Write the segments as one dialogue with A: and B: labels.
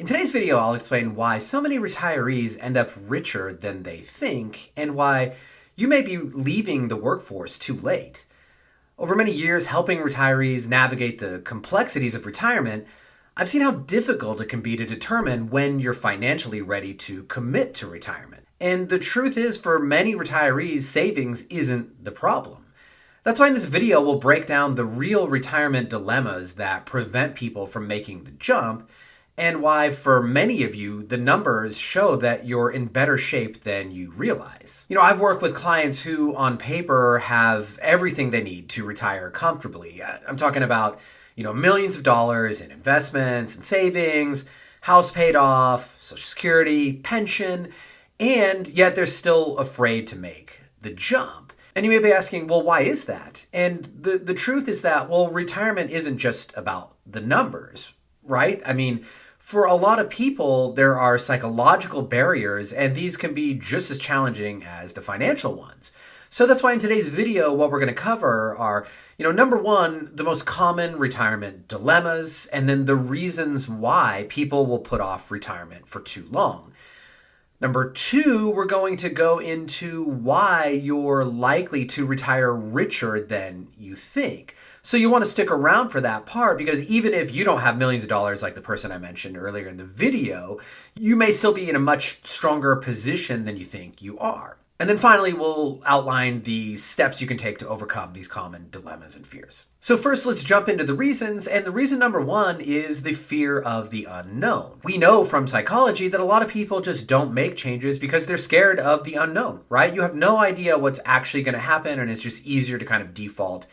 A: In today's video, I'll explain why so many retirees end up richer than they think and why you may be leaving the workforce too late. Over many years helping retirees navigate the complexities of retirement, I've seen how difficult it can be to determine when you're financially ready to commit to retirement. And the truth is, for many retirees, savings isn't the problem. That's why in this video, we'll break down the real retirement dilemmas that prevent people from making the jump, and why for many of you, the numbers show that you're in better shape than you realize. I've worked with clients who on paper have everything they need to retire comfortably. I'm talking about, millions of dollars in investments and savings, house paid off, Social Security, pension, and yet they're still afraid to make the jump. And you may be asking, well, why is that? And the truth is that, retirement isn't just about the numbers, right? For a lot of people, there are psychological barriers, and these can be just as challenging as the financial ones. So that's why in today's video, what we're going to cover are, number one, the most common retirement dilemmas, and then the reasons why people will put off retirement for too long. Number two, we're going to go into why you're likely to retire richer than you think. So you want to stick around for that part, because even if you don't have millions of dollars like the person I mentioned earlier in the video, you may still be in a much stronger position than you think you are. And then finally, we'll outline the steps you can take to overcome these common dilemmas and fears. So first, let's jump into the reasons. And the reason number one is the fear of the unknown. We know from psychology that a lot of people just don't make changes because they're scared of the unknown, right? You have no idea what's actually going to happen, and it's just easier to kind of default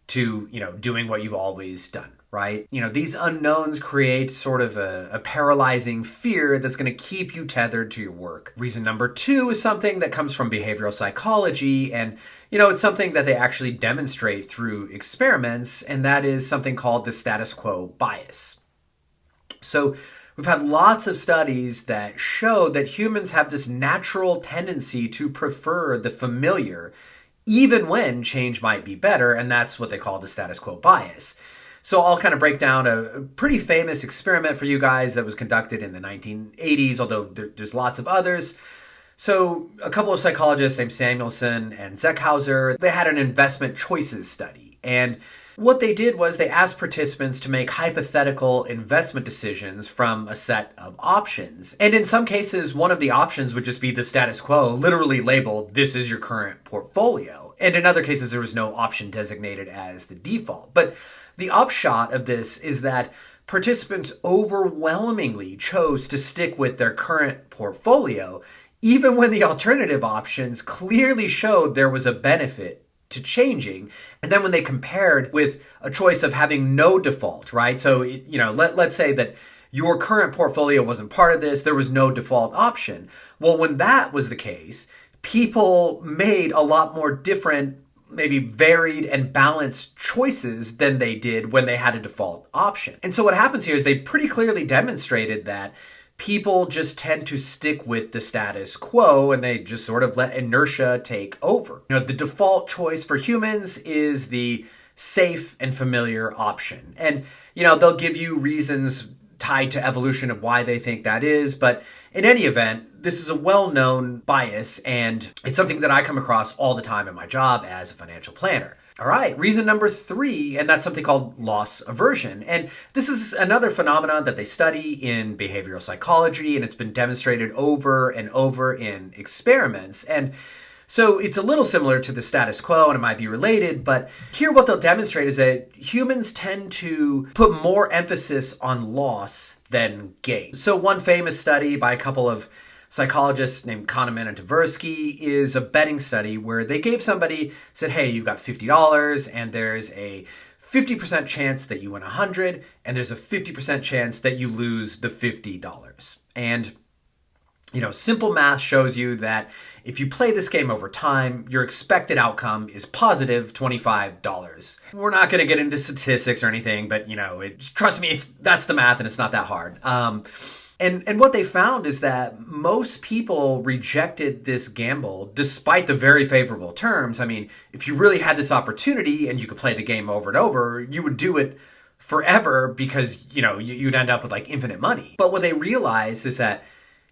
A: to, doing what you've always done, right? These unknowns create sort of a paralyzing fear that's going to keep you tethered to your work. Reason number two is something that comes from behavioral psychology, and, it's something that they actually demonstrate through experiments, and that is something called the status quo bias. So we've had lots of studies that show that humans have this natural tendency to prefer the familiar, even when change might be better, and that's what they call the status quo bias. So I'll kind of break down a pretty famous experiment for you guys that was conducted in the 1980s, although there's lots of others. So a couple of psychologists named Samuelson and Zeckhauser, they had an investment choices study. And what they did was they asked participants to make hypothetical investment decisions from a set of options. And in some cases, one of the options would just be the status quo, literally labeled, "This is your current portfolio." And in other cases, there was no option designated as the default. But the upshot of this is that participants overwhelmingly chose to stick with their current portfolio, even when the alternative options clearly showed there was a benefit to changing. And then when they compared with a choice of having no default, right? So, let's say that your current portfolio wasn't part of this, there was no default option. Well, when that was the case, people made a lot more different, maybe varied and balanced choices than they did when they had a default option. And so what happens here is they pretty clearly demonstrated that people just tend to stick with the status quo, and they just sort of let inertia take over. The default choice for humans is the safe and familiar option. And, they'll give you reasons tied to evolution of why they think that is. But in any event, this is a well-known bias, and it's something that I come across all the time in my job as a financial planner. All right, reason number three, and that's something called loss aversion. And this is another phenomenon that they study in behavioral psychology, and it's been demonstrated over and over in experiments. And so it's a little similar to the status quo, and it might be related, but here what they'll demonstrate is that humans tend to put more emphasis on loss than gain. So one famous study by a couple of psychologists named Kahneman and Tversky is a betting study where they gave somebody, said, hey, you've got $50 and there's a 50% chance that you win 100 and there's a 50% chance that you lose the $50. And simple math shows you that if you play this game over time, your expected outcome is positive $25. We're not going to get into statistics or anything, but trust me, that's the math and it's not that hard. And what they found is that most people rejected this gamble despite the very favorable terms. I mean, if you really had this opportunity and you could play the game over and over, you would do it forever because, you'd end up with like infinite money. But what they realize is that,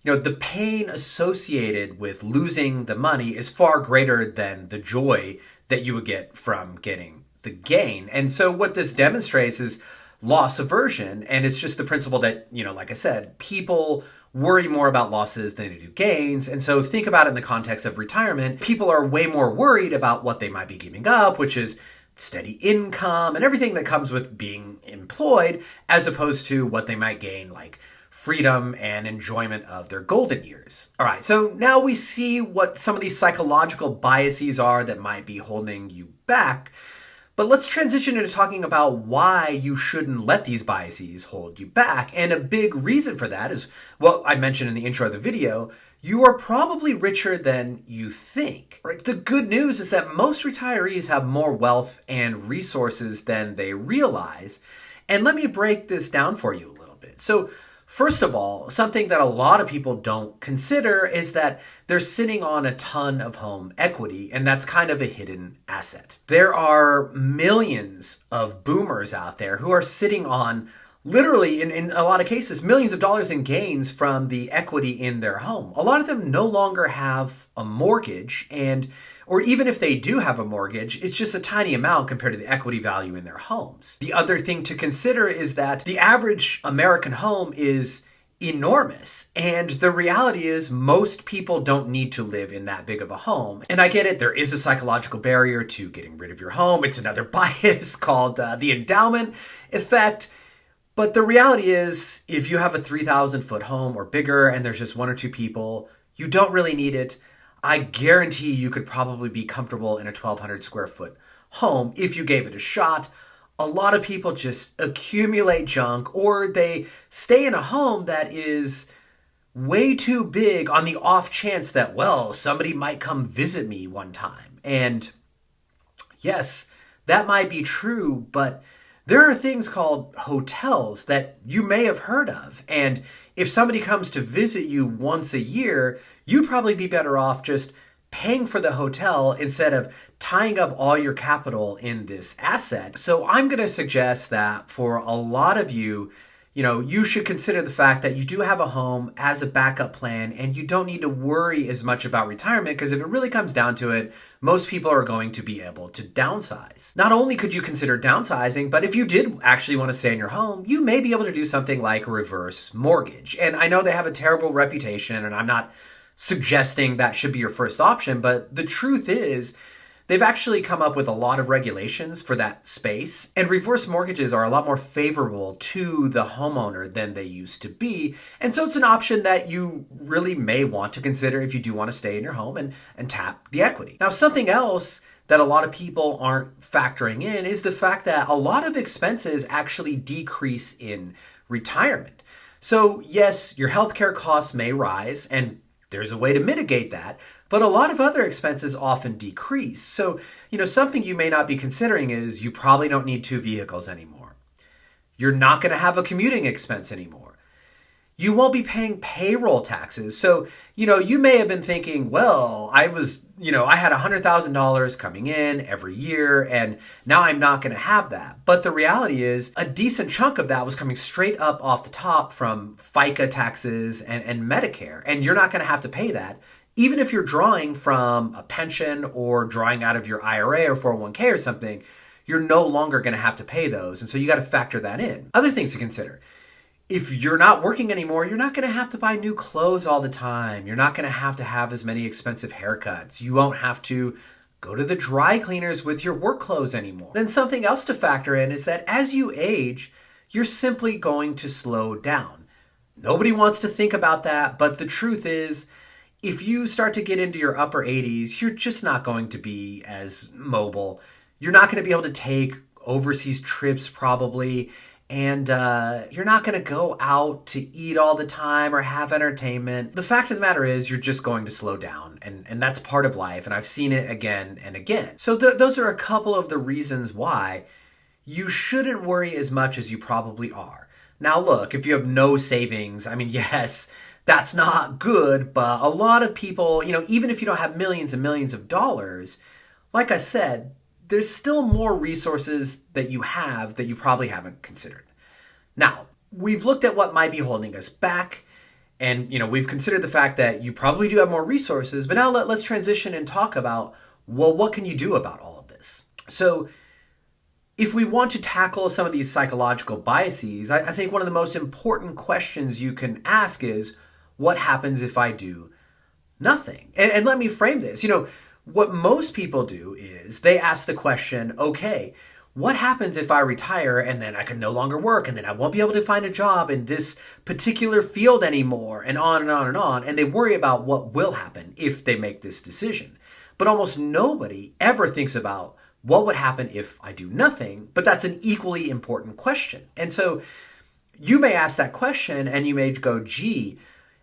A: the pain associated with losing the money is far greater than the joy that you would get from getting the gain. And so what this demonstrates is loss aversion. And it's just the principle that, like I said, people worry more about losses than they do gains. And so think about it in the context of retirement. People are way more worried about what they might be giving up, which is steady income and everything that comes with being employed, as opposed to what they might gain, like freedom and enjoyment of their golden years. All right, so now we see what some of these psychological biases are that might be holding you back. But let's transition into talking about why you shouldn't let these biases hold you back. And a big reason for that is what I mentioned in the intro of the video. You are probably richer than you think. Right? The good news is that most retirees have more wealth and resources than they realize. And let me break this down for you a little bit. So first of all, something that a lot of people don't consider is that they're sitting on a ton of home equity, and that's kind of a hidden asset. There are millions of boomers out there who are sitting on literally, in a lot of cases, millions of dollars in gains from the equity in their home. A lot of them no longer have a mortgage, or even if they do have a mortgage, it's just a tiny amount compared to the equity value in their homes. The other thing to consider is that the average American home is enormous. And the reality is most people don't need to live in that big of a home. And I get it, there is a psychological barrier to getting rid of your home. It's another bias called the endowment effect. But the reality is, if you have a 3,000-foot home or bigger and there's just one or two people, you don't really need it. I guarantee you could probably be comfortable in a 1,200 square foot home if you gave it a shot. A lot of people just accumulate junk, or they stay in a home that is way too big on the off chance that, well, somebody might come visit me one time. And yes, that might be true, but there are things called hotels that you may have heard of. And if somebody comes to visit you once a year, you'd probably be better off just paying for the hotel instead of tying up all your capital in this asset. So I'm going to suggest that for a lot of you, you should consider the fact that you do have a home as a backup plan and you don't need to worry as much about retirement, because if it really comes down to it, most people are going to be able to downsize. Not only could you consider downsizing, but if you did actually want to stay in your home, you may be able to do something like a reverse mortgage. And I know they have a terrible reputation, and I'm not suggesting that should be your first option, but the truth is, they've actually come up with a lot of regulations for that space, and reverse mortgages are a lot more favorable to the homeowner than they used to be. And so it's an option that you really may want to consider if you do want to stay in your home and tap the equity. Now, something else that a lot of people aren't factoring in is the fact that a lot of expenses actually decrease in retirement. So yes, your healthcare costs may rise, and there's a way to mitigate that, but a lot of other expenses often decrease. So, something you may not be considering is you probably don't need two vehicles anymore. You're not going to have a commuting expense anymore. You won't be paying payroll taxes. So, you may have been thinking, well, I had $100,000 coming in every year, and now I'm not going to have that. But the reality is a decent chunk of that was coming straight up off the top from FICA taxes and Medicare, and you're not going to have to pay that. Even if you're drawing from a pension or drawing out of your IRA or 401k or something, you're no longer going to have to pay those. And so you got to factor that in. Other things to consider. If you're not working anymore, you're not going to have to buy new clothes all the time. You're not going to have as many expensive haircuts. You won't have to go to the dry cleaners with your work clothes anymore. Then something else to factor in is that as you age, you're simply going to slow down. Nobody wants to think about that, but the truth is, if you start to get into your upper 80s, you're just not going to be as mobile. You're not going to be able to take overseas trips probably, and you're not going to go out to eat all the time or have entertainment. The fact of the matter is you're just going to slow down, and that's part of life, and I've seen it again and again. So those are a couple of the reasons why you shouldn't worry as much as you probably are. Now look, if you have no savings, yes, that's not good, but a lot of people, even if you don't have millions and millions of dollars, like I said, there's still more resources that you have that you probably haven't considered. Now, we've looked at what might be holding us back, and we've considered the fact that you probably do have more resources, but now let's transition and talk about, well, what can you do about all of this? So if we want to tackle some of these psychological biases, I think one of the most important questions you can ask is, what happens if I do nothing? And let me frame this. What most people do is they ask the question, okay, what happens if I retire and then I can no longer work and then I won't be able to find a job in this particular field anymore, and on and on and on. And they worry about what will happen if they make this decision. But almost nobody ever thinks about what would happen if I do nothing, but that's an equally important question. And so you may ask that question and you may go, gee,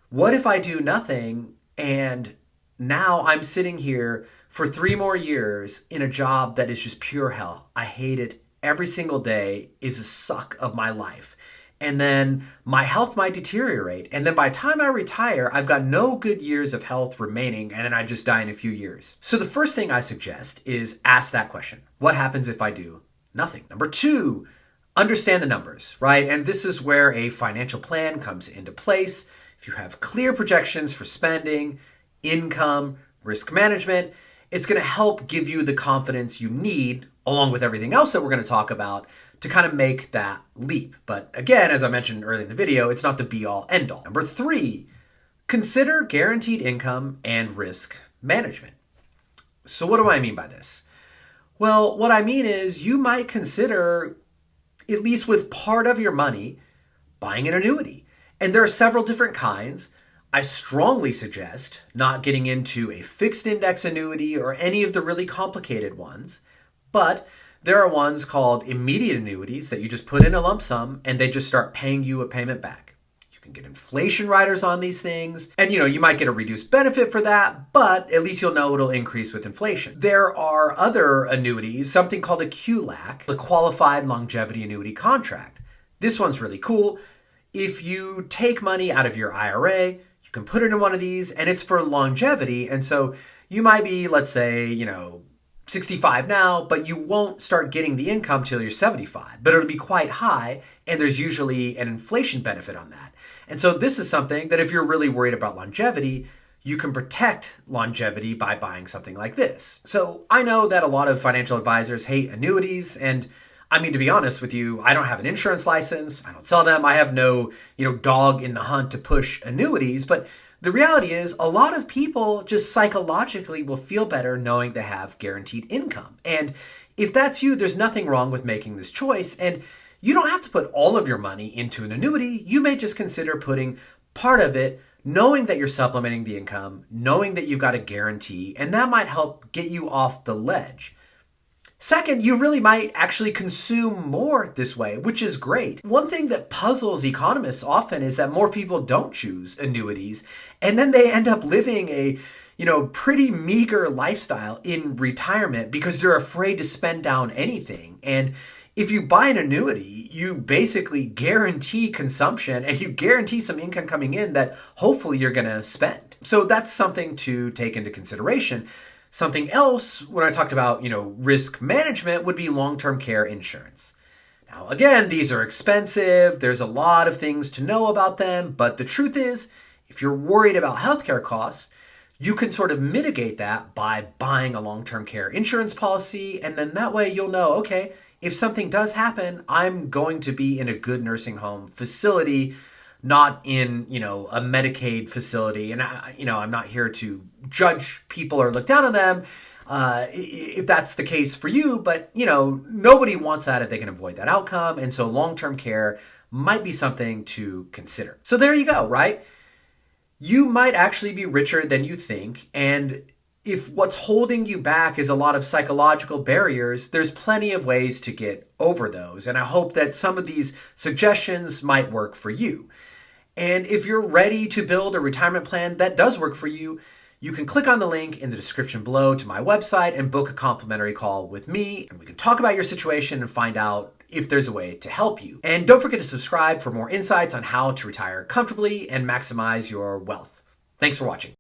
A: what if I do nothing and now I'm sitting here for 3 more years in a job that is just pure hell. I hate it. Every single day is a suck of my life. And then my health might deteriorate. And then by the time I retire, I've got no good years of health remaining, and then I just die in a few years. So the first thing I suggest is ask that question. What happens if I do nothing? Number 2, understand the numbers, right? And this is where a financial plan comes into place. If you have clear projections for spending, income, risk management, it's going to help give you the confidence you need, along with everything else that we're going to talk about, to kind of make that leap. But again, as I mentioned earlier in the video, it's not the be-all, end-all. Number 3, consider guaranteed income and risk management. So what do I mean by this? Well, what I mean is you might consider, at least with part of your money, buying an annuity. And there are several different kinds. I strongly suggest not getting into a fixed index annuity or any of the really complicated ones, but there are ones called immediate annuities that you just put in a lump sum and they just start paying you a payment back. You can get inflation riders on these things, and you might get a reduced benefit for that, but at least you'll know it'll increase with inflation. There are other annuities, something called a QLAC, the Qualified Longevity Annuity Contract. This one's really cool. If you take money out of your IRA, you can put it in one of these, and it's for longevity. And so you might be, let's say, 65 now, but you won't start getting the income till you're 75. But it'll be quite high, and there's usually an inflation benefit on that. And so this is something that if you're really worried about longevity, you can protect longevity by buying something like this. So I know that a lot of financial advisors hate annuities, and to be honest with you, I don't have an insurance license. I don't sell them. I have no, dog in the hunt to push annuities. But the reality is a lot of people just psychologically will feel better knowing they have guaranteed income. And if that's you, there's nothing wrong with making this choice. And you don't have to put all of your money into an annuity. You may just consider putting part of it, knowing that you're supplementing the income, knowing that you've got a guarantee, and that might help get you off the ledge. Second, you really might actually consume more this way, which is great. One thing that puzzles economists often is that more people don't choose annuities, and then they end up living a, pretty meager lifestyle in retirement because they're afraid to spend down anything. And if you buy an annuity, you basically guarantee consumption and you guarantee some income coming in that hopefully you're going to spend. So that's something to take into consideration. Something else, when I talked about, risk management, would be long-term care insurance. Now, again, these are expensive. There's a lot of things to know about them. But the truth is, if you're worried about healthcare costs, you can sort of mitigate that by buying a long-term care insurance policy. And then that way you'll know, okay, if something does happen, I'm going to be in a good nursing home facility, not in, a Medicaid facility. And, I'm not here to judge people or look down on them if that's the case for you. But, nobody wants that if they can avoid that outcome. And so long-term care might be something to consider. So there you go, right? You might actually be richer than you think. And if what's holding you back is a lot of psychological barriers, there's plenty of ways to get over those. And I hope that some of these suggestions might work for you. And if you're ready to build a retirement plan that does work for you, you can click on the link in the description below to my website and book a complimentary call with me. And we can talk about your situation and find out if there's a way to help you. And don't forget to subscribe for more insights on how to retire comfortably and maximize your wealth. Thanks for watching.